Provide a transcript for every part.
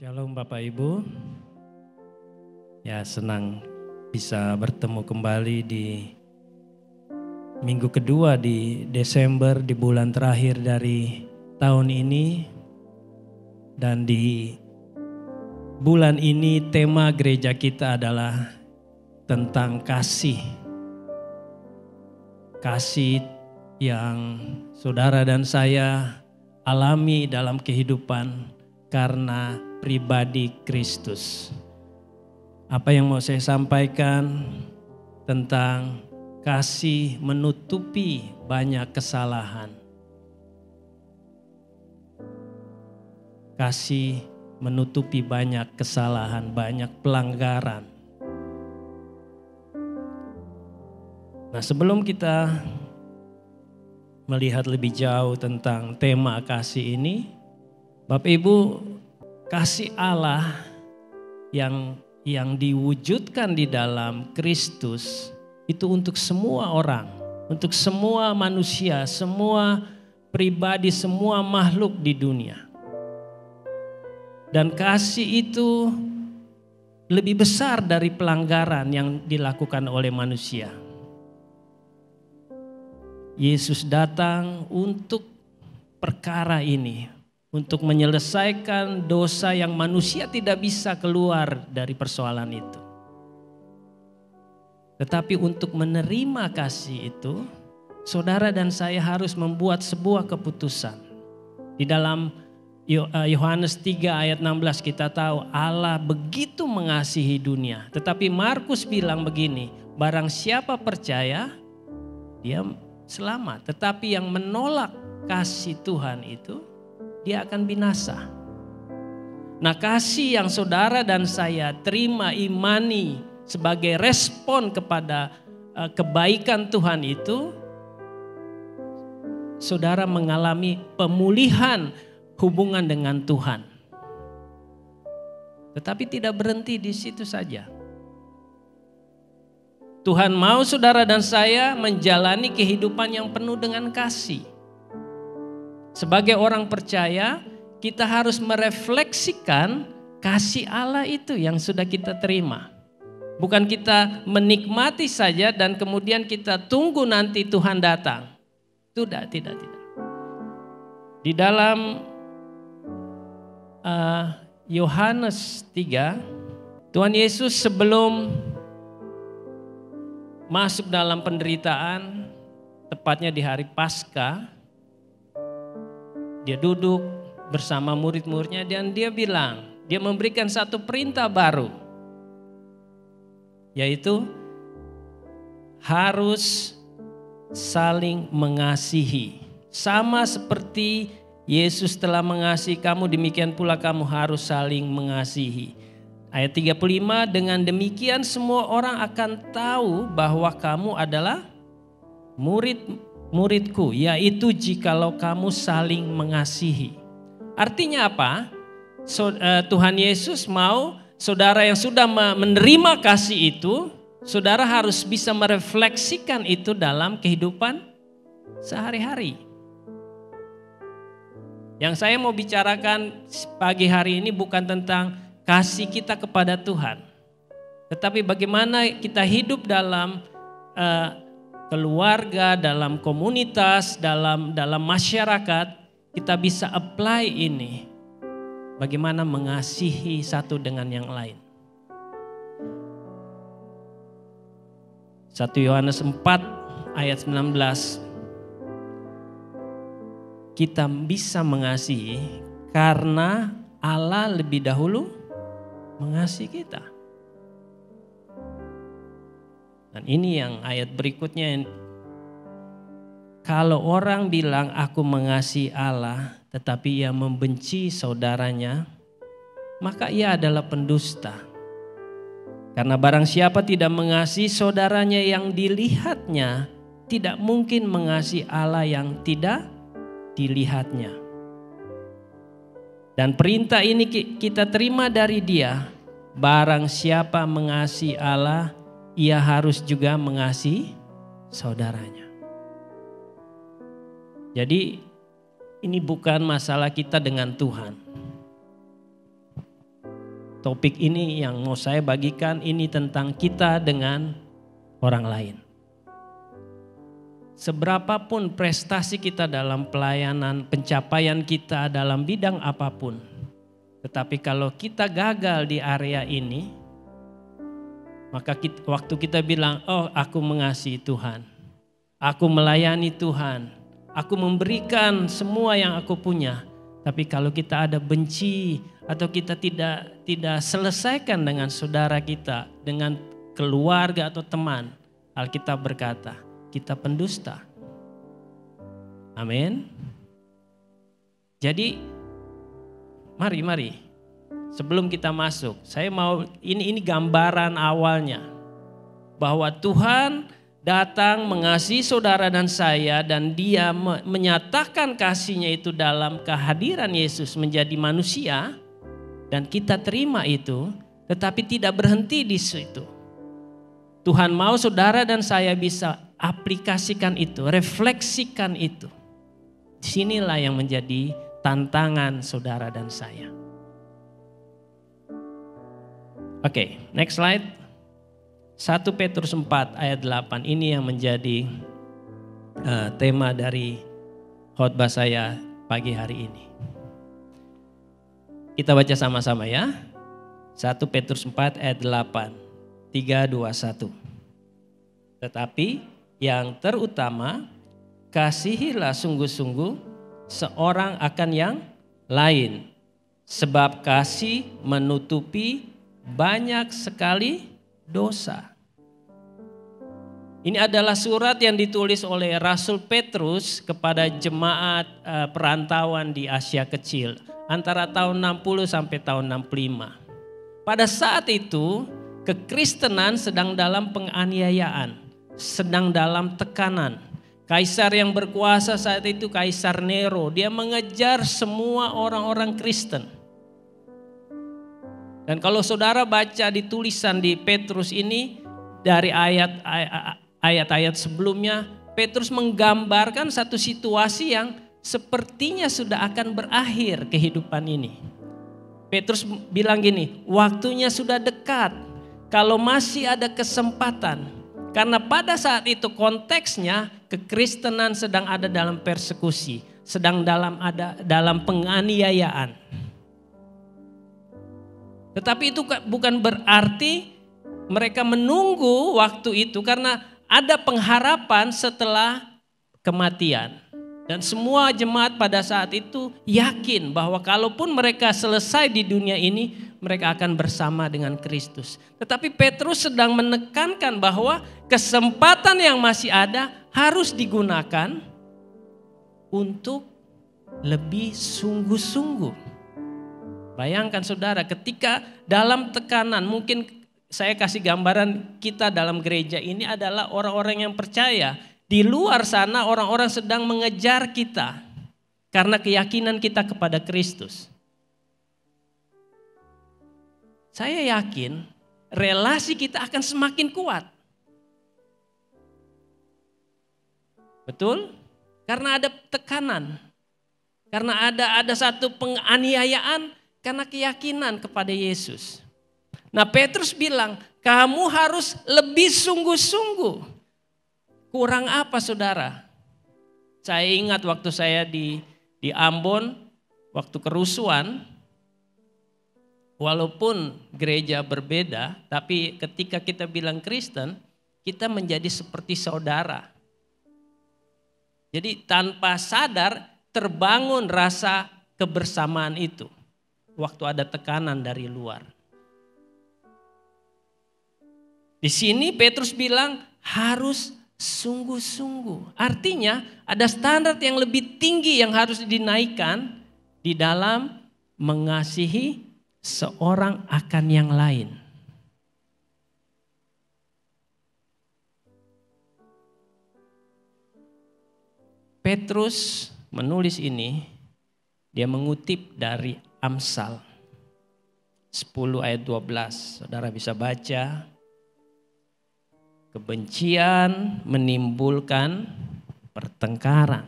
Shalom Bapak Ibu. Ya, senang bisa bertemu kembali di minggu kedua di Desember, di bulan terakhir dari tahun ini. Dan di bulan ini tema gereja kita adalah tentang kasih. Kasih yang saudara dan saya alami dalam kehidupan karena pribadi Kristus. Apa yang mau saya sampaikan tentang kasih menutupi banyak kesalahan. Kasih menutupi banyak kesalahan, banyak pelanggaran. Nah, sebelum kita melihat lebih jauh tentang tema kasih ini, Bapak Ibu, kasih Allah yang diwujudkan di dalam Kristus itu untuk semua orang, untuk semua manusia, semua pribadi, semua makhluk di dunia. Dan kasih itu lebih besar dari pelanggaran yang dilakukan oleh manusia. Yesus datang untuk perkara ini, untuk menyelesaikan dosa yang manusia tidak bisa keluar dari persoalan itu. Tetapi untuk menerima kasih itu, saudara dan saya harus membuat sebuah keputusan. Di dalam Yohanes 3 ayat 16 kita tahu Allah begitu mengasihi dunia. Tetapi Markus bilang begini, barang siapa percaya, dia selamat. Tetapi yang menolak kasih Tuhan itu, dia akan binasa. Nah, kasih yang saudara dan saya terima, imani sebagai respon kepada kebaikan Tuhan itu, saudara mengalami pemulihan hubungan dengan Tuhan. Tetapi tidak berhenti di situ saja. Tuhan mau saudara dan saya menjalani kehidupan yang penuh dengan kasih. Sebagai orang percaya, kita harus merefleksikan kasih Allah itu yang sudah kita terima. Bukan kita menikmati saja dan kemudian kita tunggu nanti Tuhan datang. Tidak. Di dalam Yohanes 3, Tuhan Yesus sebelum masuk dalam penderitaan, tepatnya di hari Paskah, dia duduk bersama murid-muridnya dan dia bilang, dia memberikan satu perintah baru. Yaitu harus saling mengasihi. Sama seperti Yesus telah mengasihi kamu, demikian pula kamu harus saling mengasihi. Ayat 35, dengan demikian semua orang akan tahu bahwa kamu adalah muridku, yaitu jikalau kamu saling mengasihi. Artinya apa? Tuhan Yesus mau saudara yang sudah menerima kasih itu, saudara harus bisa merefleksikan itu dalam kehidupan sehari-hari. Yang saya mau bicarakan pagi hari ini bukan tentang kasih kita kepada Tuhan, tetapi bagaimana kita hidup dalam keluarga, dalam komunitas, dalam masyarakat, kita bisa apply ini. Bagaimana mengasihi satu dengan yang lain. 1 Yohanes 4 ayat 19. Kita bisa mengasihi karena Allah lebih dahulu mengasihi kita. Dan ini yang ayat berikutnya, kalau orang bilang aku mengasihi Allah tetapi ia membenci saudaranya, maka ia adalah pendusta. Karena barang siapa tidak mengasihi saudaranya yang dilihatnya, tidak mungkin mengasihi Allah yang tidak dilihatnya. Dan perintah ini kita terima dari Dia, barang siapa mengasihi Allah, ia harus juga mengasihi saudaranya. Jadi ini bukan masalah kita dengan Tuhan. topik ini yang mau saya bagikan ini tentang kita dengan orang lain. Seberapapun prestasi kita dalam pelayanan, pencapaian kita dalam bidang apapun, tetapi kalau kita gagal di area ini, maka waktu kita bilang, oh aku mengasihi Tuhan, aku melayani Tuhan, aku memberikan semua yang aku punya. Tapi kalau kita ada benci atau kita tidak selesaikan dengan saudara kita, dengan keluarga atau teman, Alkitab berkata, kita pendusta. Amin. Jadi mari. Sebelum kita masuk, saya mau ini gambaran awalnya. Bahwa Tuhan datang mengasihi saudara dan saya, dan dia menyatakan kasihnya itu dalam kehadiran Yesus menjadi manusia. Dan kita terima itu, tetapi tidak berhenti di situ. Tuhan mau saudara dan saya bisa aplikasikan itu, refleksikan itu. Disinilah yang menjadi tantangan saudara dan saya. Oke, next slide. 1 Petrus 4 ayat 8 ini yang menjadi tema dari khotbah saya pagi hari ini. Kita baca sama-sama ya. 1 Petrus 4 ayat 8. 3, 2, 1. Tetapi yang terutama, kasihilah sungguh-sungguh seorang akan yang lain. Sebab kasih menutupi banyak sekali dosa. Ini adalah surat yang ditulis oleh Rasul Petrus kepada jemaat perantauan di Asia Kecil. Antara tahun 60 sampai tahun 65. Pada saat itu kekristenan sedang dalam penganiayaan. Sedang dalam tekanan. Kaisar yang berkuasa saat itu Kaisar Nero. Dia mengejar semua orang-orang Kristen. Dan kalau saudara baca di tulisan di Petrus ini dari ayat-ayat sebelumnya, Petrus menggambarkan satu situasi yang sepertinya sudah akan berakhir kehidupan ini. Petrus bilang gini, waktunya sudah dekat. Kalau masih ada kesempatan. Karena pada saat itu konteksnya kekristenan sedang ada dalam persekusi, sedang dalam penganiayaan. Tetapi itu bukan berarti mereka menunggu waktu itu, karena ada pengharapan setelah kematian. Dan semua jemaat pada saat itu yakin bahwa kalaupun mereka selesai di dunia ini, mereka akan bersama dengan Kristus. Tetapi Petrus sedang menekankan bahwa kesempatan yang masih ada harus digunakan untuk lebih sungguh-sungguh. Bayangkan saudara, ketika dalam tekanan, mungkin saya kasih gambaran kita dalam gereja ini adalah orang-orang yang percaya. Di luar sana orang-orang sedang mengejar kita karena keyakinan kita kepada Kristus. Saya yakin relasi kita akan semakin kuat. Betul? Karena ada tekanan. Karena ada satu penganiayaan karena keyakinan kepada Yesus. Nah, Petrus bilang, kamu harus lebih sungguh-sungguh. Kurang apa saudara? Saya ingat waktu saya di Ambon, waktu kerusuhan, walaupun gereja berbeda, tapi ketika kita bilang Kristen, kita menjadi seperti saudara. Jadi tanpa sadar terbangun rasa kebersamaan itu. Waktu ada tekanan dari luar. Di sini Petrus bilang harus sungguh-sungguh. Artinya ada standar yang lebih tinggi yang harus dinaikkan di dalam mengasihi seorang akan yang lain. Petrus menulis ini, dia mengutip dari Amsal 10 ayat 12. Saudara bisa baca. Kebencian menimbulkan pertengkaran,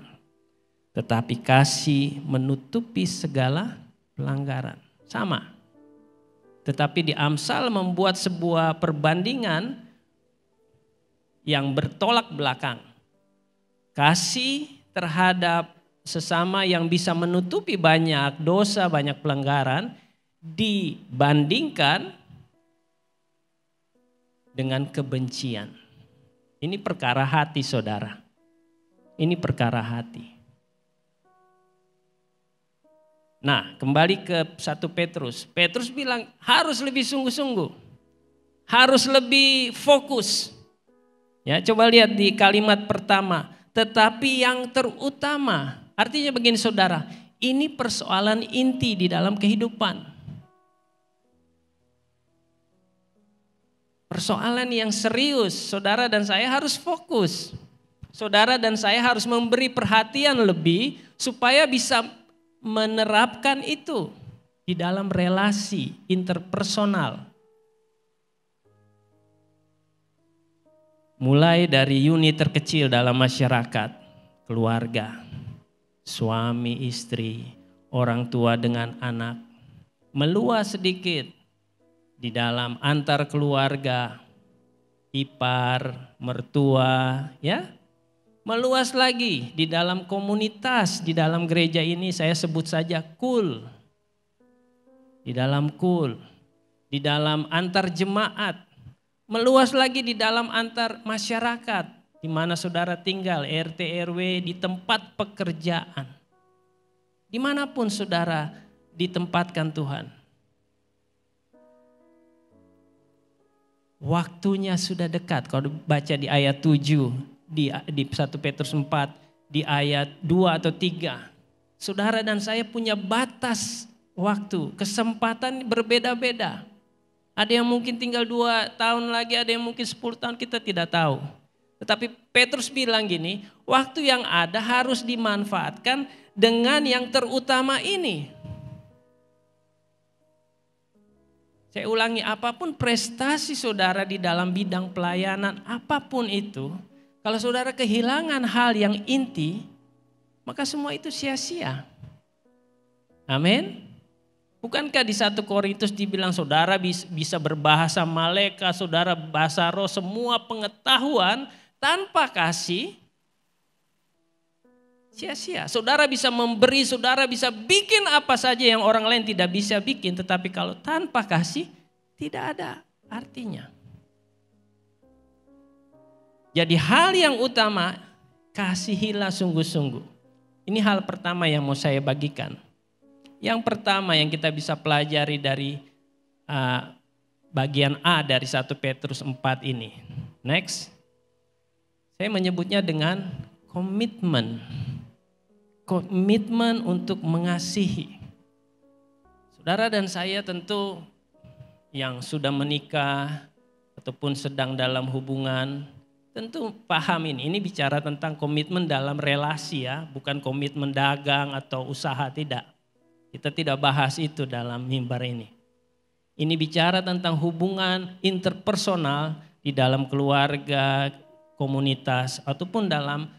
tetapi kasih menutupi segala pelanggaran. Sama. Tetapi di Amsal membuat sebuah perbandingan yang bertolak belakang. Kasih terhadap sesama yang bisa menutupi banyak dosa, banyak pelanggaran dibandingkan dengan kebencian. Ini perkara hati, saudara. Ini perkara hati. Nah, kembali ke 1 Petrus. Petrus bilang harus lebih sungguh-sungguh. Harus lebih fokus. Ya, coba lihat di kalimat pertama. Tetapi yang terutama. Artinya begini saudara. Ini persoalan inti di dalam kehidupan. Persoalan yang serius. Saudara dan saya harus fokus. Saudara dan saya harus memberi perhatian lebih. Supaya bisa menerapkan itu di dalam relasi interpersonal. Mulai dari unit terkecil dalam masyarakat, keluarga, suami, istri, orang tua dengan anak. Meluas sedikit di dalam antar keluarga, ipar, mertua, ya. Meluas lagi di dalam komunitas, di dalam gereja ini saya sebut saja kul. Di dalam kul, di dalam antar jemaat. Meluas lagi di dalam antar masyarakat, di mana saudara tinggal, RT, RW, di tempat pekerjaan. Dimanapun saudara ditempatkan Tuhan. Waktunya sudah dekat, kalau baca di ayat 7. Di 1 Petrus 4 di ayat 2 atau 3. Saudara dan saya punya batas waktu, kesempatan berbeda-beda. Ada yang mungkin tinggal 2 tahun lagi, ada yang mungkin 10 tahun, kita tidak tahu. Tetapi Petrus bilang gini, waktu yang ada harus dimanfaatkan dengan yang terutama ini. Saya ulangi, apapun prestasi saudara di dalam bidang pelayanan, apapun itu, kalau saudara kehilangan hal yang inti, maka semua itu sia-sia. Amin. Bukankah di 1 Korintus dibilang saudara bisa berbahasa malaikat, saudara bahasa roh, semua pengetahuan tanpa kasih, sia-sia. Saudara bisa memberi, saudara bisa bikin apa saja yang orang lain tidak bisa bikin, tetapi kalau tanpa kasih tidak ada artinya. Jadi hal yang utama, kasihilah sungguh-sungguh. Ini hal pertama yang mau saya bagikan. Yang pertama yang kita bisa pelajari dari bagian A dari 1 Petrus 4 ini. Next. Saya menyebutnya dengan komitmen. Komitmen untuk mengasihi. Saudara dan saya tentu yang sudah menikah ataupun sedang dalam hubungan, tentu paham ini. Ini bicara tentang komitmen dalam relasi ya, bukan komitmen dagang atau usaha, tidak. Kita tidak bahas itu dalam mimbar ini. Ini bicara tentang hubungan interpersonal di dalam keluarga, komunitas, ataupun dalam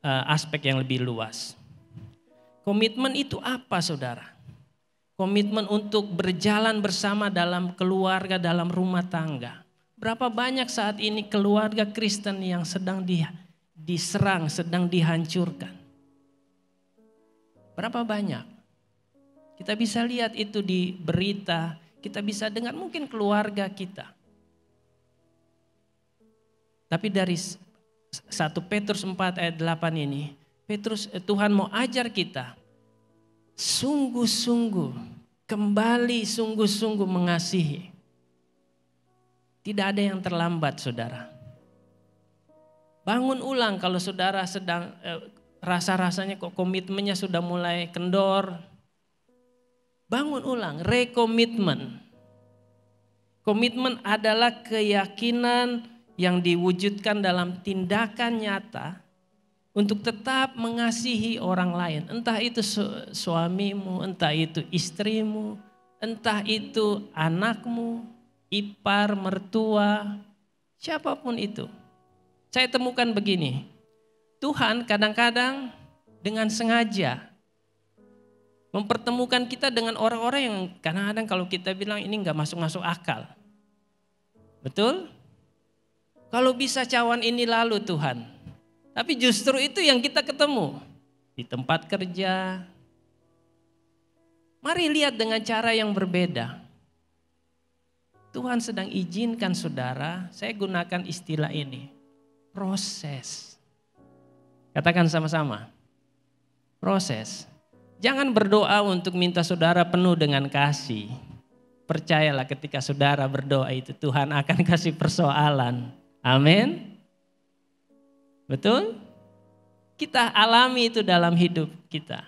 aspek yang lebih luas. Komitmen itu apa saudara? Komitmen untuk berjalan bersama dalam keluarga, dalam rumah tangga. Berapa banyak saat ini keluarga Kristen yang sedang diserang, sedang dihancurkan. Berapa banyak? Kita bisa lihat itu di berita, kita bisa dengar mungkin keluarga kita. Tapi dari 1 Petrus 4 ayat 8 ini, Tuhan mau ajar kita sungguh-sungguh, kembali sungguh-sungguh mengasihi. Tidak ada yang terlambat saudara. Bangun ulang kalau saudara sedang rasa-rasanya kok komitmennya sudah mulai kendor. Bangun ulang, rekomitmen. Komitmen adalah keyakinan yang diwujudkan dalam tindakan nyata untuk tetap mengasihi orang lain. Entah itu suamimu, entah itu istrimu, entah itu anakmu, ipar, mertua, siapapun itu. Saya temukan begini, Tuhan kadang-kadang dengan sengaja Mempertemukan kita dengan orang-orang yang kadang-kadang kalau kita bilang ini nggak masuk-masuk akal. Betul? Kalau bisa cawan ini lalu Tuhan. Tapi justru itu yang kita ketemu. Di tempat kerja. Mari lihat dengan cara yang berbeda. Tuhan sedang izinkan saudara, saya gunakan istilah ini. Proses. Katakan sama-sama. Proses. Jangan berdoa untuk minta saudara penuh dengan kasih. Percayalah ketika saudara berdoa itu Tuhan akan kasih persoalan. Amin. Betul? Kita alami itu dalam hidup kita.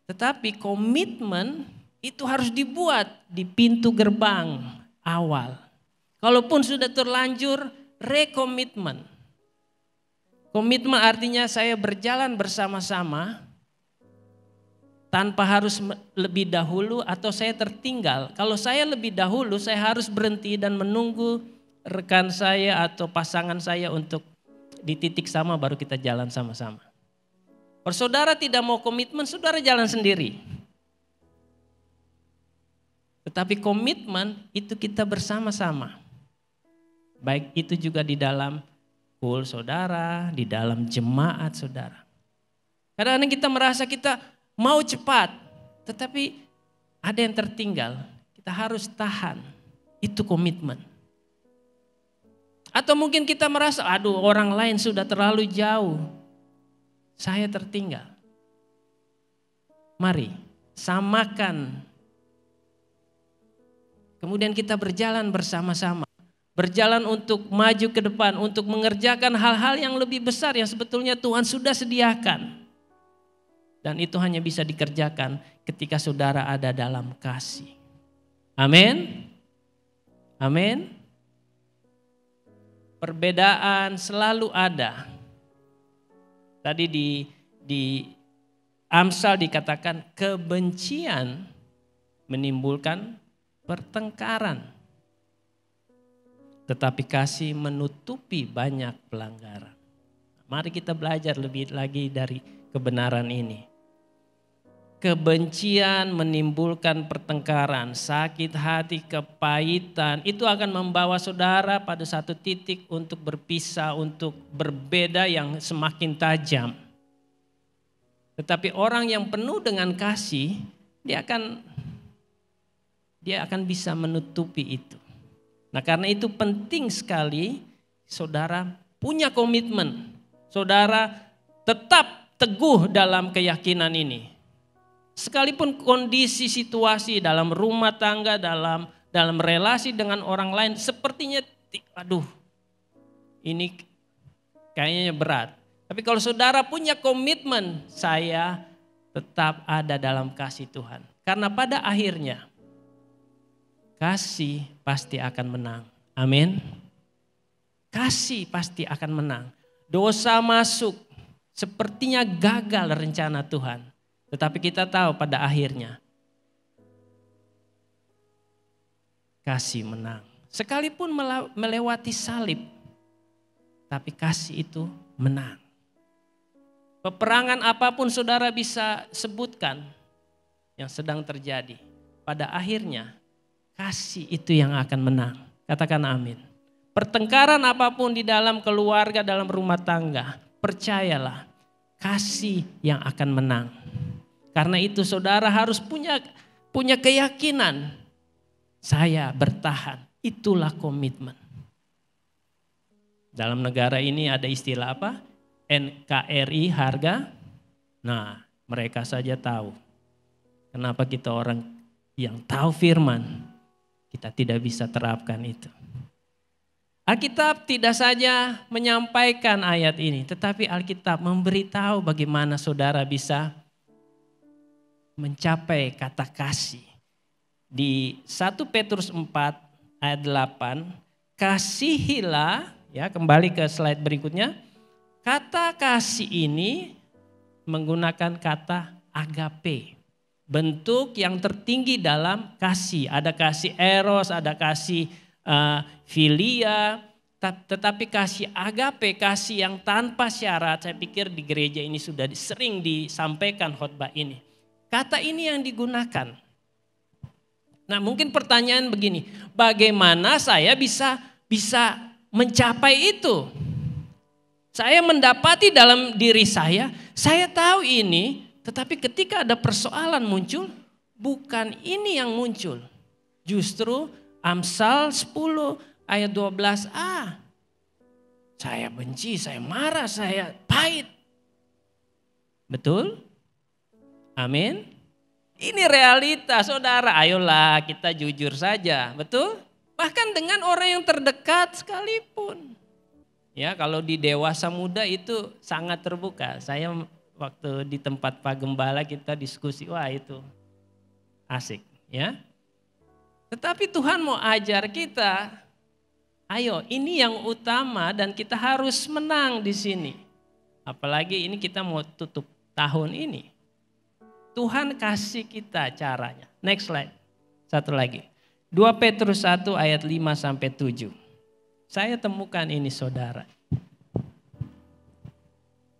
Tetapi komitmen itu harus dibuat di pintu gerbang awal. Kalaupun sudah terlanjur, rekomitmen. Komitmen artinya saya berjalan bersama-sama tanpa harus lebih dahulu atau saya tertinggal. Kalau saya lebih dahulu saya harus berhenti dan menunggu rekan saya atau pasangan saya untuk di titik sama baru kita jalan sama-sama. Kalau saudara tidak mau komitmen, saudara jalan sendiri. Tetapi komitmen itu kita bersama-sama. Baik itu juga di dalam full saudara, di dalam jemaat saudara. Kadang-kadang kita merasa kita mau cepat, tetapi ada yang tertinggal. Kita harus tahan, itu komitmen. Atau mungkin kita merasa, aduh orang lain sudah terlalu jauh, saya tertinggal. Mari, samakan. Kemudian kita berjalan bersama-sama. Berjalan untuk maju ke depan, untuk mengerjakan hal-hal yang lebih besar yang sebetulnya Tuhan sudah sediakan. Dan itu hanya bisa dikerjakan ketika saudara ada dalam kasih. Amin. Amin. Perbedaan selalu ada. Tadi di Amsal dikatakan kebencian menimbulkan pertengkaran. Tetapi kasih menutupi banyak pelanggaran. Mari kita belajar lebih lagi dari kebenaran ini. Kebencian menimbulkan pertengkaran, sakit hati, kepahitan. Itu akan membawa saudara pada satu titik untuk berpisah, untuk berbeda yang semakin tajam. Tetapi orang yang penuh dengan kasih, dia akan bisa menutupi itu. Nah karena itu penting sekali saudara punya komitmen. Saudara tetap teguh dalam keyakinan ini. Sekalipun kondisi situasi dalam rumah tangga, dalam relasi dengan orang lain sepertinya aduh ini kayaknya berat. Tapi kalau saudara punya komitmen, saya tetap ada dalam kasih Tuhan. Karena pada akhirnya kasih pasti akan menang. Amin. Kasih pasti akan menang. Dosa masuk, sepertinya gagal rencana Tuhan. Tetapi kita tahu pada akhirnya kasih menang. Sekalipun melewati salib, tapi kasih itu menang. Peperangan apapun saudara bisa sebutkan yang sedang terjadi. Pada akhirnya kasih itu yang akan menang. Katakan amin. Pertengkaran apapun di dalam keluarga, dalam rumah tangga, percayalah kasih yang akan menang. Karena itu saudara harus punya keyakinan. Saya bertahan, itulah komitmen. Dalam negara ini ada istilah apa? NKRI harga. Nah, mereka saja tahu. Kenapa kita orang yang tahu firman, kita tidak bisa terapkan itu. Alkitab tidak saja menyampaikan ayat ini, tetapi Alkitab memberitahu bagaimana saudara bisa mencapai kata kasih. Di 1 Petrus 4 ayat 8, kasihilah, ya kembali ke slide berikutnya. Kata kasih ini menggunakan kata agape. Bentuk yang tertinggi dalam kasih. Ada kasih eros, ada kasih filia, Tetapi kasih agape, kasih yang tanpa syarat, saya pikir di gereja ini sudah sering disampaikan khotbah ini. Kata ini yang digunakan. Nah, mungkin pertanyaan begini, bagaimana saya bisa mencapai itu? Saya mendapati dalam diri saya tahu ini, tetapi ketika ada persoalan muncul, bukan ini yang muncul. Justru Amsal 10 ayat 12a. Saya benci, saya marah, saya pahit. Betul? Amin. Ini realita, saudara. Ayolah kita jujur saja, betul? Bahkan dengan orang yang terdekat sekalipun. Ya, kalau di dewasa muda itu sangat terbuka. Saya waktu di tempat Pak Gembala kita diskusi, wah itu asik, ya. Tetapi Tuhan mau ajar kita, ayo ini yang utama dan kita harus menang di sini. Apalagi ini kita mau tutup tahun ini. Tuhan kasih kita caranya. Next slide. Satu lagi. 2 Petrus 1 ayat 5-7. Saya temukan ini saudara.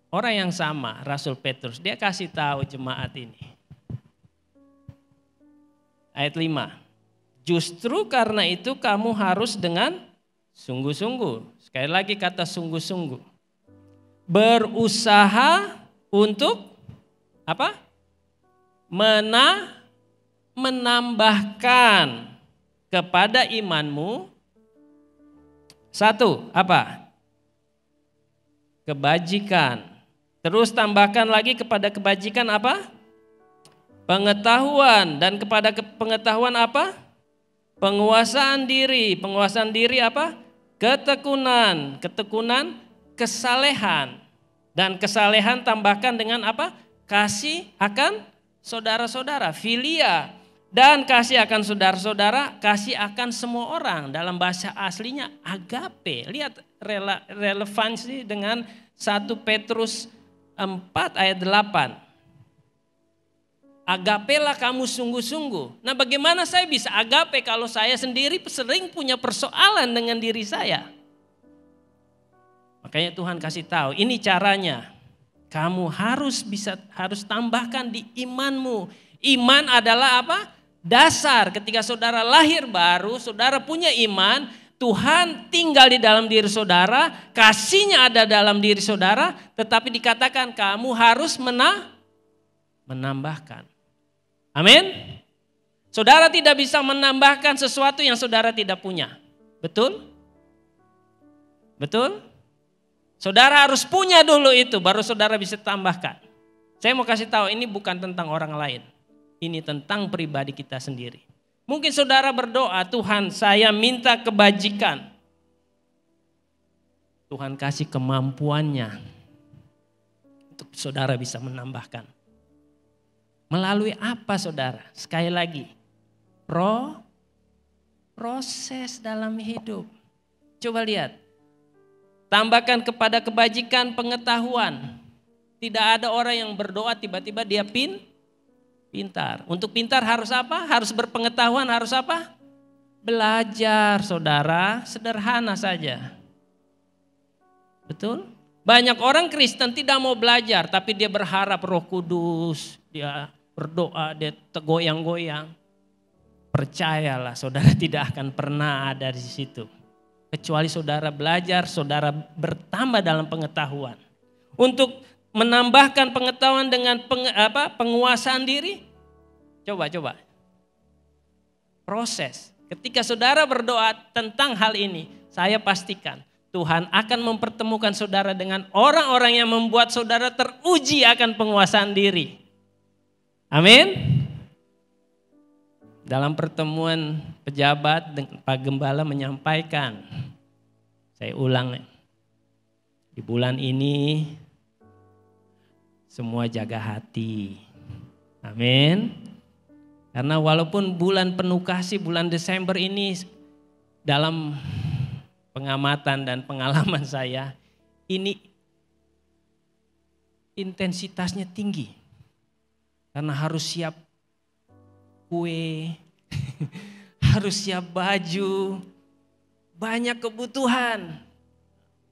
Orang yang sama, Rasul Petrus, dia kasih tahu jemaat ini. Ayat 5. Justru karena itu kamu harus dengan sungguh-sungguh. Sekali lagi kata sungguh-sungguh. Berusaha untuk apa? Menambahkan kepada imanmu. Satu, apa? Kebajikan. Terus tambahkan lagi kepada kebajikan apa? Pengetahuan. Dan kepada pengetahuan apa? Penguasaan diri. Penguasaan diri apa? Ketekunan. Ketekunan, kesalehan. Dan kesalehan tambahkan dengan apa? Kasih akan saudara-saudara. Filia. Dan kasih akan saudara-saudara, kasih akan semua orang. Dalam bahasa aslinya agape. Lihat relevansi dengan 1 Petrus 4 ayat 8. Agapelah kamu sungguh-sungguh. Nah, bagaimana saya bisa agape kalau saya sendiri sering punya persoalan dengan diri saya? Makanya Tuhan kasih tahu, ini caranya. Kamu harus tambahkan di imanmu. Iman adalah apa? Dasar. Ketika saudara lahir baru, saudara punya iman, Tuhan tinggal di dalam diri saudara, kasihnya ada dalam diri saudara, tetapi dikatakan kamu harus menambahkan. Amin. Saudara tidak bisa menambahkan sesuatu yang saudara tidak punya. Betul? Betul? Saudara harus punya dulu itu, baru saudara bisa tambahkan. Saya mau kasih tahu, ini bukan tentang orang lain. Ini tentang pribadi kita sendiri. Mungkin saudara berdoa, Tuhan saya minta kebajikan. Tuhan kasih kemampuannya untuk saudara bisa menambahkan. Melalui apa saudara? Sekali lagi, proses dalam hidup. Coba lihat, tambahkan kepada kebajikan pengetahuan. Tidak ada orang yang berdoa tiba-tiba dia pintar. Untuk pintar harus apa? Harus berpengetahuan, harus apa? Belajar, saudara, sederhana saja. Betul? Banyak orang Kristen tidak mau belajar, tapi dia berharap Roh Kudus, dia berdoa, dia tergoyang-goyang. Percayalah, saudara tidak akan pernah ada di situ. Kecuali saudara belajar, saudara bertambah dalam pengetahuan. Untuk menambahkan pengetahuan dengan penguasaan diri. Coba. Proses. Ketika saudara berdoa tentang hal ini, saya pastikan Tuhan akan mempertemukan saudara dengan orang-orang yang membuat saudara teruji akan penguasaan diri. Amin. Dalam pertemuan pejabat, Pak Gembala menyampaikan, saya ulang, di bulan ini semua jaga hati. Amin. Karena walaupun bulan penuh kasih, bulan Desember ini dalam pengamatan dan pengalaman saya, ini intensitasnya tinggi. Karena harus siap kue, harus siap baju, banyak kebutuhan.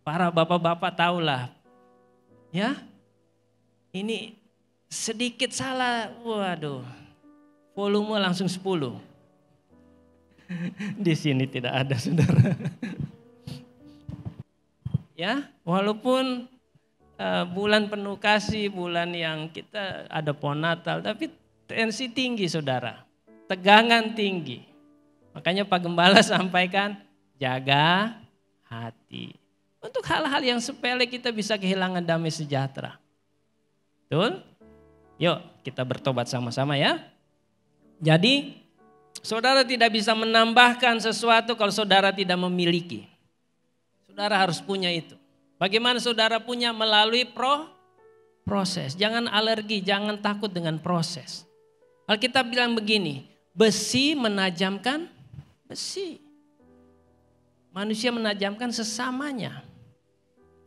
Para bapak-bapak tahulah. Ya, ini sedikit salah, waduh, volume langsung 10. Di sini tidak ada, saudara. Ya, walaupun bulan penuh kasih, bulan yang kita ada pohon Natal, tapi tensi tinggi, saudara. Tegangan tinggi. Makanya Pak Gembala sampaikan, jaga hati. Untuk hal-hal yang sepele kita bisa kehilangan damai sejahtera. Betul? Yuk kita bertobat sama-sama ya. Jadi saudara tidak bisa menambahkan sesuatu kalau saudara tidak memiliki. Saudara harus punya itu. Bagaimana saudara punya? Melalui proses. Jangan alergi, jangan takut dengan proses. Alkitab bilang begini, besi menajamkan besi. Manusia menajamkan sesamanya.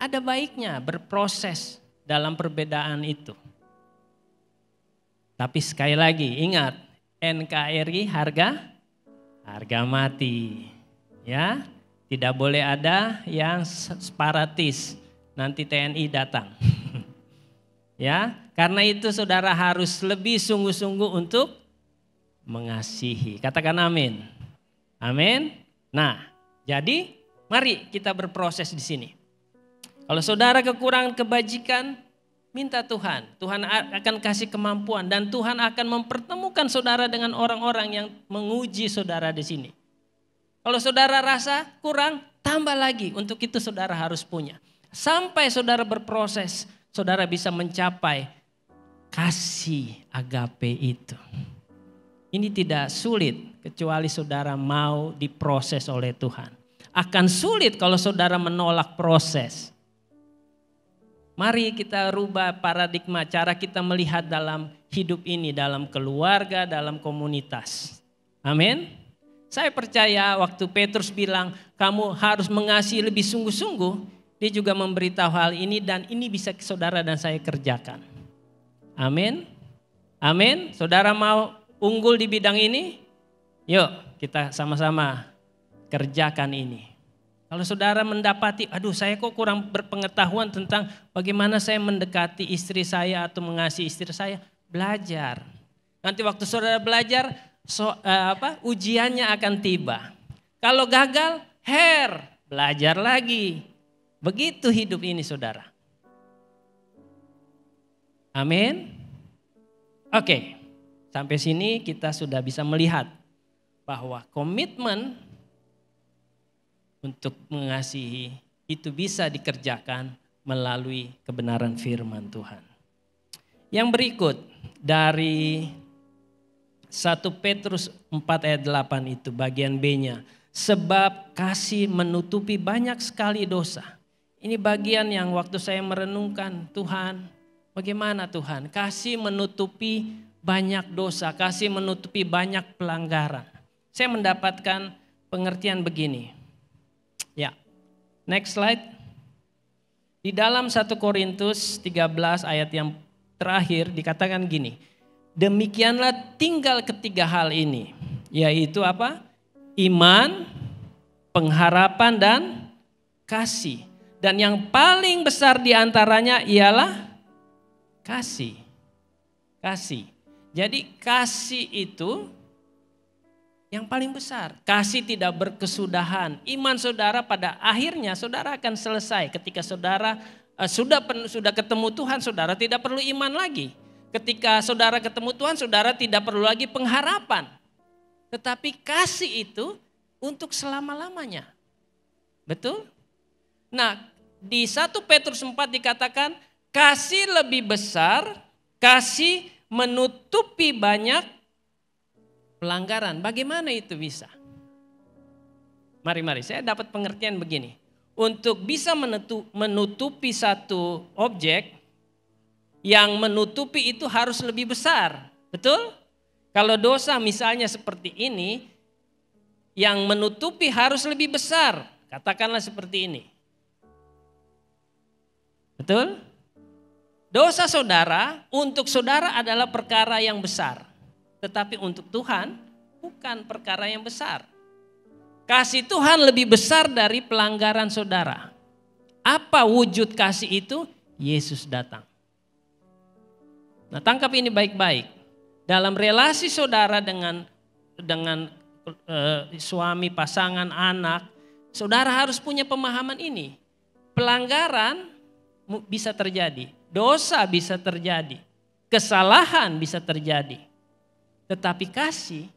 Ada baiknya berproses dalam perbedaan itu. Tapi sekali lagi ingat, NKRI harga mati. Ya, tidak boleh ada yang separatis. Nanti TNI datang. Ya, karena itu saudara harus lebih sungguh-sungguh untuk mengasihi. Katakan amin. Amin. Nah, jadi mari kita berproses di sini. Kalau saudara kekurangan kebajikan, minta Tuhan. Tuhan akan kasih kemampuan dan Tuhan akan mempertemukan saudara dengan orang-orang yang menguji saudara di sini. Kalau saudara rasa kurang, tambah lagi. Untuk itu saudara harus punya. Sampai saudara berproses, saudara bisa mencapai kasih agape itu. Ini tidak sulit kecuali saudara mau diproses oleh Tuhan. Akan sulit kalau saudara menolak proses. Mari kita rubah paradigma cara kita melihat dalam hidup ini, dalam keluarga, dalam komunitas. Amin. Saya percaya waktu Petrus bilang kamu harus mengasihi lebih sungguh-sungguh, dia juga memberitahu hal ini dan ini bisa saudara dan saya kerjakan. Amin. Amin. Saudara mau unggul di bidang ini? Yuk kita sama-sama kerjakan ini. Kalau saudara mendapati, aduh saya kok kurang berpengetahuan tentang bagaimana saya mendekati istri saya atau mengasihi istri saya, belajar. Nanti waktu saudara belajar, ujiannya akan tiba. Kalau gagal, belajar lagi. Begitu hidup ini saudara. Amin. Oke, sampai sini kita sudah bisa melihat bahwa komitmen untuk mengasihi itu bisa dikerjakan melalui kebenaran firman Tuhan. Yang berikut dari 1 Petrus 4 ayat 8 itu bagian B-nya. Sebab kasih menutupi banyak sekali dosa. Ini bagian yang waktu saya merenungkan, Tuhan bagaimana Tuhan? Kasih menutupi banyak dosa, kasih menutupi banyak pelanggaran. Saya mendapatkan pengertian begini. Ya, next slide. Di dalam 1 Korintus 13 ayat yang terakhir dikatakan gini. Demikianlah tinggal ketiga hal ini. Yaitu apa? Iman, pengharapan dan kasih. Dan yang paling besar diantaranya ialah kasih. Kasih. Jadi kasih itu yang paling besar. Kasih tidak berkesudahan. Iman saudara pada akhirnya saudara akan selesai. Ketika saudara sudah ketemu Tuhan, saudara tidak perlu iman lagi. Ketika saudara ketemu Tuhan, saudara tidak perlu lagi pengharapan. Tetapi kasih itu untuk selama-lamanya. Betul? Nah, di 1 Petrus 4 dikatakan kasih lebih besar, kasih menutupi banyak pelanggaran. Bagaimana itu bisa? Mari saya dapat pengertian begini. Untuk bisa menutupi satu objek, yang menutupi itu harus lebih besar. Betul? Kalau dosa misalnya seperti ini, yang menutupi harus lebih besar. Katakanlah seperti ini. Betul? Dosa saudara untuk saudara adalah perkara yang besar. Tetapi untuk Tuhan bukan perkara yang besar. Kasih Tuhan lebih besar dari pelanggaran saudara. Apa wujud kasih itu? Yesus datang. Nah, tangkap ini baik-baik. Dalam relasi saudara dengan suami, pasangan, anak, saudara harus punya pemahaman ini. Pelanggaran bisa terjadi, dosa bisa terjadi, kesalahan bisa terjadi. Tetapi kasih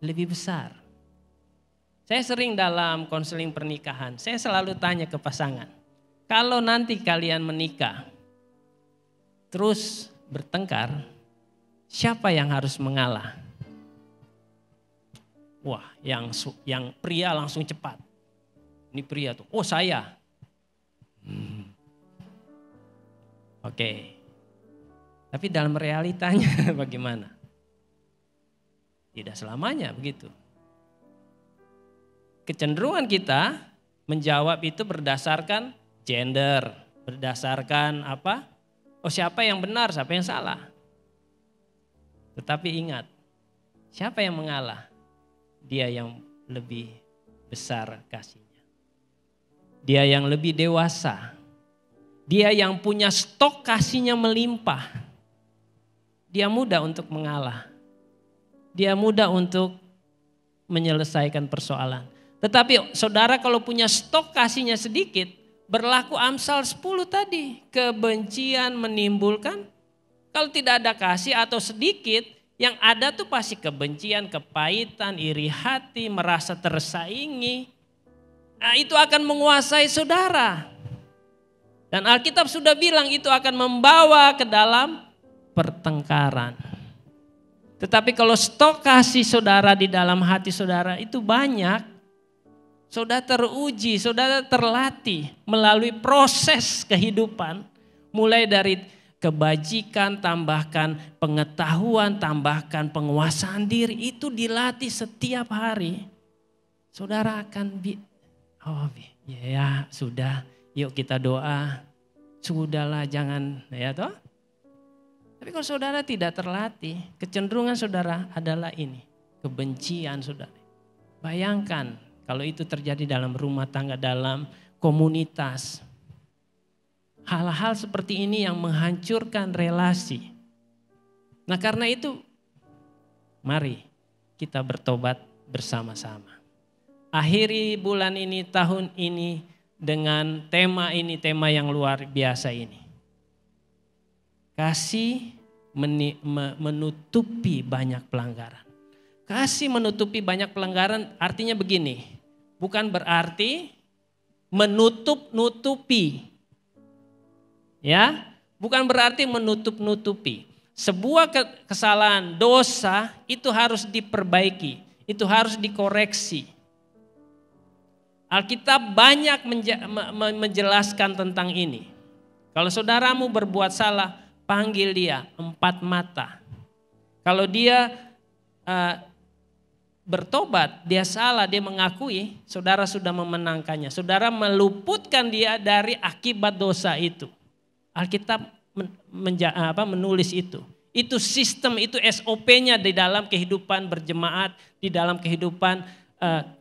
lebih besar. Saya sering dalam konseling pernikahan, saya selalu tanya ke pasangan, kalau nanti kalian menikah, terus bertengkar, siapa yang harus mengalah? Wah, yang pria langsung cepat. Ini pria tuh, oh saya. Oke. Tapi dalam realitanya bagaimana? Tidak selamanya begitu. Kecenderungan kita menjawab itu berdasarkan gender, berdasarkan apa? Oh, siapa yang benar, siapa yang salah. Tetapi ingat, siapa yang mengalah? Dia yang lebih besar kasihnya. Dia yang lebih dewasa. Dia yang punya stok kasihnya melimpah. Dia mudah untuk mengalah. Dia mudah untuk menyelesaikan persoalan. Tetapi saudara kalau punya stok kasihnya sedikit, berlaku Amsal 10 tadi. Kebencian menimbulkan, kalau tidak ada kasih atau sedikit, yang ada tuh pasti kebencian, kepahitan, iri hati, merasa tersaingi. Nah, itu akan menguasai saudara. Dan Alkitab sudah bilang itu akan membawa ke dalam pertengkaran. Tetapi kalau stok kasih saudara di dalam hati saudara itu banyak, saudara teruji, saudara terlatih melalui proses kehidupan. Mulai dari kebajikan, tambahkan pengetahuan, tambahkan penguasaan diri. Itu dilatih setiap hari. Saudara akan ya sudah, yuk kita doa. Sudahlah jangan, ya toh. Tapi kalau saudara tidak terlatih, kecenderungan saudara adalah ini. Kebencian saudara. Bayangkan kalau itu terjadi dalam rumah tangga, dalam komunitas. Hal-hal seperti ini yang menghancurkan relasi. Nah, karena itu mari kita bertobat bersama-sama. Akhiri bulan ini, tahun ini dengan tema ini, tema yang luar biasa ini. Kasih menutupi banyak pelanggaran. Kasih menutupi banyak pelanggaran artinya begini. Bukan berarti menutup-nutupi. Ya, bukan berarti menutup-nutupi. Sebuah kesalahan, dosa itu harus diperbaiki, itu harus dikoreksi. Alkitab banyak menjelaskan tentang ini. Kalau saudaramu berbuat salah, panggil dia 4 mata. Kalau dia bertobat, dia salah, dia mengakui, saudara sudah memenangkannya. Saudara meluputkan dia dari akibat dosa itu. Alkitab menulis itu. Itu sistem, itu SOP-nya di dalam kehidupan berjemaat, di dalam kehidupan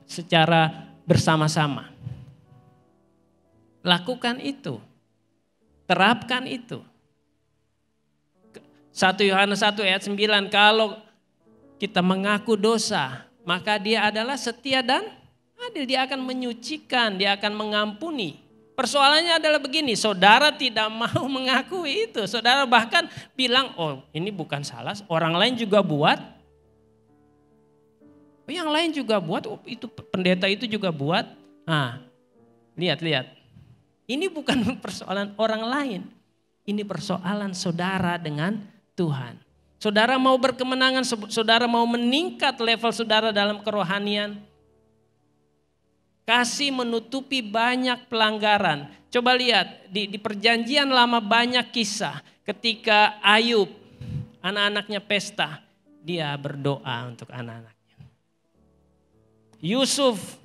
secara bersama-sama. Lakukan itu. Terapkan itu. 1 Yohanes 1 ayat 9, kalau kita mengaku dosa, maka dia adalah setia dan adil. Dia akan menyucikan, dia akan mengampuni. Persoalannya adalah begini, saudara tidak mau mengakui itu. Saudara bahkan bilang, oh ini bukan salah, orang lain juga buat. Oh, yang lain juga buat, oh, itu pendeta itu juga buat. Nah, lihat. Ini bukan persoalan orang lain. Ini persoalan saudara dengan Tuhan. Saudara mau berkemenangan, saudara mau meningkat level saudara dalam kerohanian. Kasih menutupi banyak pelanggaran. Coba lihat di perjanjian lama banyak kisah. Ketika Ayub, anak-anaknya pesta, dia berdoa untuk anak-anaknya. Yusuf,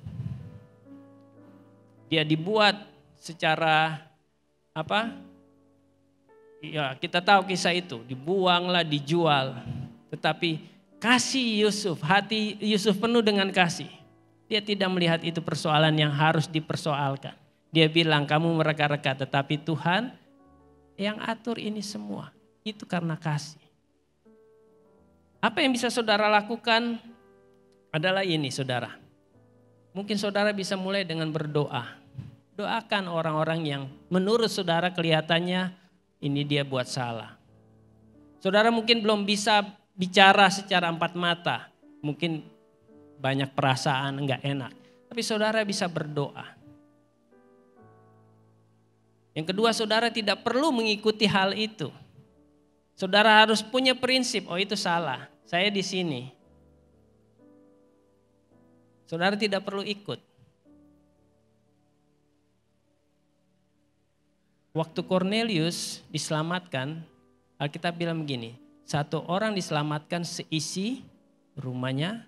dia dibuat secara apa? Ya, kita tahu kisah itu, dibuanglah, dijual. Tetapi kasih Yusuf, hati Yusuf penuh dengan kasih. Dia tidak melihat itu persoalan yang harus dipersoalkan. Dia bilang kamu mereka-reka, tetapi Tuhan yang atur ini semua. Itu karena kasih. Apa yang bisa saudara lakukan adalah ini saudara. Mungkin saudara bisa mulai dengan berdoa. Doakan orang-orang yang menurut saudara kelihatannya ini dia buat salah. Saudara mungkin belum bisa bicara secara empat mata. Mungkin banyak perasaan enggak enak. Tapi saudara bisa berdoa. Yang kedua, saudara tidak perlu mengikuti hal itu. Saudara harus punya prinsip, oh itu salah, saya di sini. Saudara tidak perlu ikut. Waktu Cornelius diselamatkan, Alkitab bilang begini, satu orang diselamatkan seisi rumahnya,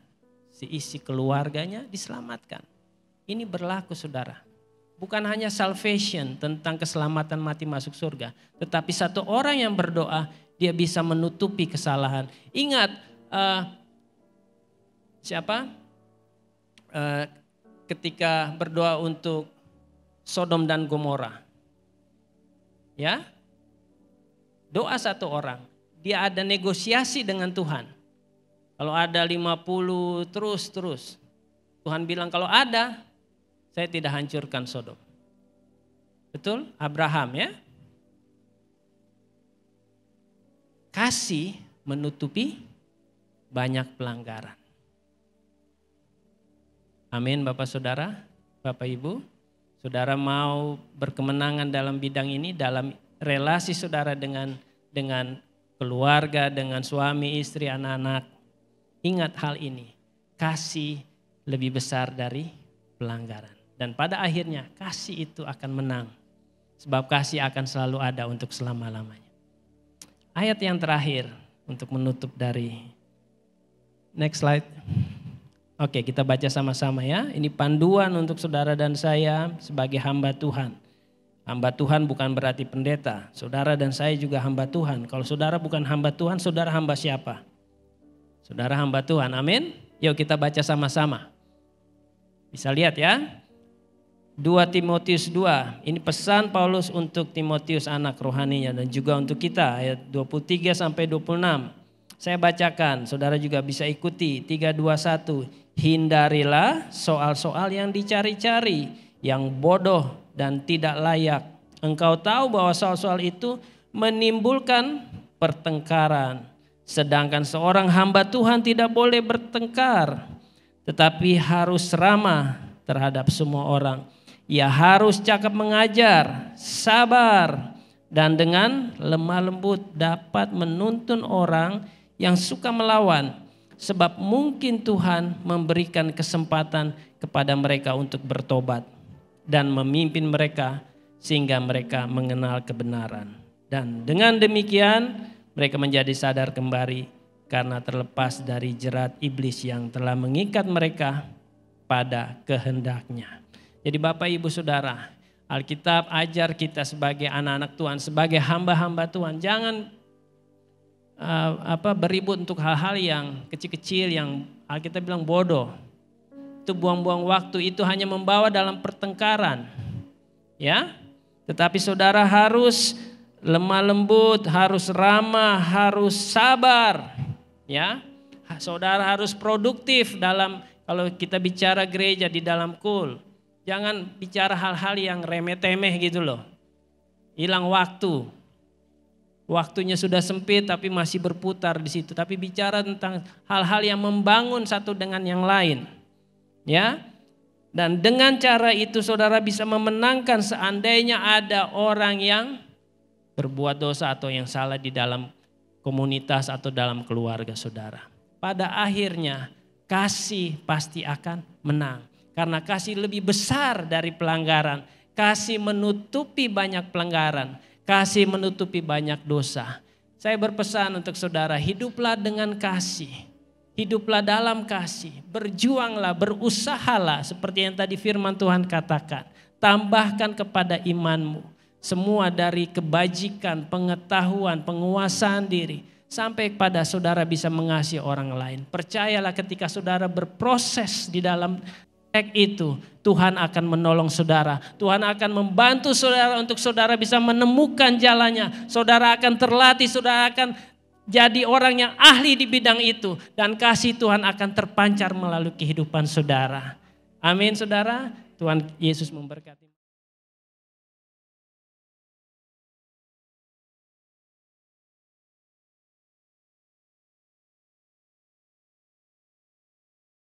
seisi keluarganya diselamatkan. Ini berlaku saudara. Bukan hanya salvation tentang keselamatan mati masuk surga. Tetapi satu orang yang berdoa dia bisa menutupi kesalahan. Ingat ketika berdoa untuk Sodom dan Gomora. Ya, doa satu orang. Dia ada negosiasi dengan Tuhan. Kalau ada 50 terus. Tuhan bilang kalau ada saya tidak hancurkan Sodom. Betul? Abraham ya. Kasih menutupi banyak pelanggaran. Amin Bapak Saudara, Bapak Ibu. Saudara mau berkemenangan dalam bidang ini, dalam relasi saudara dengan keluarga, dengan suami, istri, anak-anak. Ingat hal ini, kasih lebih besar dari pelanggaran. Dan pada akhirnya kasih itu akan menang. Sebab kasih akan selalu ada untuk selama-lamanya. Ayat yang terakhir untuk menutup dari next slide. Oke, kita baca sama-sama ya. Ini panduan untuk saudara dan saya sebagai hamba Tuhan. Hamba Tuhan bukan berarti pendeta. Saudara dan saya juga hamba Tuhan. Kalau saudara bukan hamba Tuhan, saudara hamba siapa? Saudara hamba Tuhan, amin. Yuk kita baca sama-sama. Bisa lihat ya. 2 Timotius 2, ini pesan Paulus untuk Timotius anak rohaninya dan juga untuk kita, ayat 23 sampai 26. Saya bacakan, saudara juga bisa ikuti. 3, 2, 1. Hindarilah soal-soal yang dicari-cari, yang bodoh dan tidak layak. Engkau tahu bahwa soal-soal itu menimbulkan pertengkaran. Sedangkan seorang hamba Tuhan tidak boleh bertengkar, tetapi harus ramah terhadap semua orang. Ia harus cakap mengajar, sabar, dan dengan lemah lembut dapat menuntun orang yang suka melawan. Sebab mungkin Tuhan memberikan kesempatan kepada mereka untuk bertobat dan memimpin mereka sehingga mereka mengenal kebenaran. Dan dengan demikian mereka menjadi sadar kembali karena terlepas dari jerat iblis yang telah mengikat mereka pada kehendaknya. Jadi Bapak Ibu Saudara, Alkitab ajar kita sebagai anak-anak Tuhan, sebagai hamba-hamba Tuhan, jangan beribut untuk hal-hal yang kecil-kecil yang Alkitab bilang bodoh. Itu buang-buang waktu, itu hanya membawa dalam pertengkaran. Ya. Tetapi saudara harus lemah lembut, harus ramah, harus sabar. Ya. Saudara harus produktif dalam, kalau kita bicara gereja di dalam kul. Jangan bicara hal-hal yang remeh-temeh gitu loh. Hilang waktu. Waktunya sudah sempit tapi masih berputar di situ. Tapi bicara tentang hal-hal yang membangun satu dengan yang lain. Ya. Dan dengan cara itu saudara bisa memenangkan seandainya ada orang yang berbuat dosa atau yang salah di dalam komunitas atau dalam keluarga saudara. Pada akhirnya kasih pasti akan menang. Karena kasih lebih besar dari pelanggaran. Kasih menutupi banyak pelanggaran. Kasih menutupi banyak dosa. Saya berpesan untuk saudara, hiduplah dengan kasih. Hiduplah dalam kasih. Berjuanglah, berusahalah seperti yang tadi firman Tuhan katakan. Tambahkan kepada imanmu. Semua dari kebajikan, pengetahuan, penguasaan diri. Sampai pada saudara bisa mengasihi orang lain. Percayalah ketika saudara berproses di dalam aspek itu, Tuhan akan menolong saudara. Tuhan akan membantu saudara untuk saudara bisa menemukan jalannya. Saudara akan terlatih, saudara akan jadi orang yang ahli di bidang itu. Dan kasih Tuhan akan terpancar melalui kehidupan saudara. Amin saudara. Tuhan Yesus memberkati.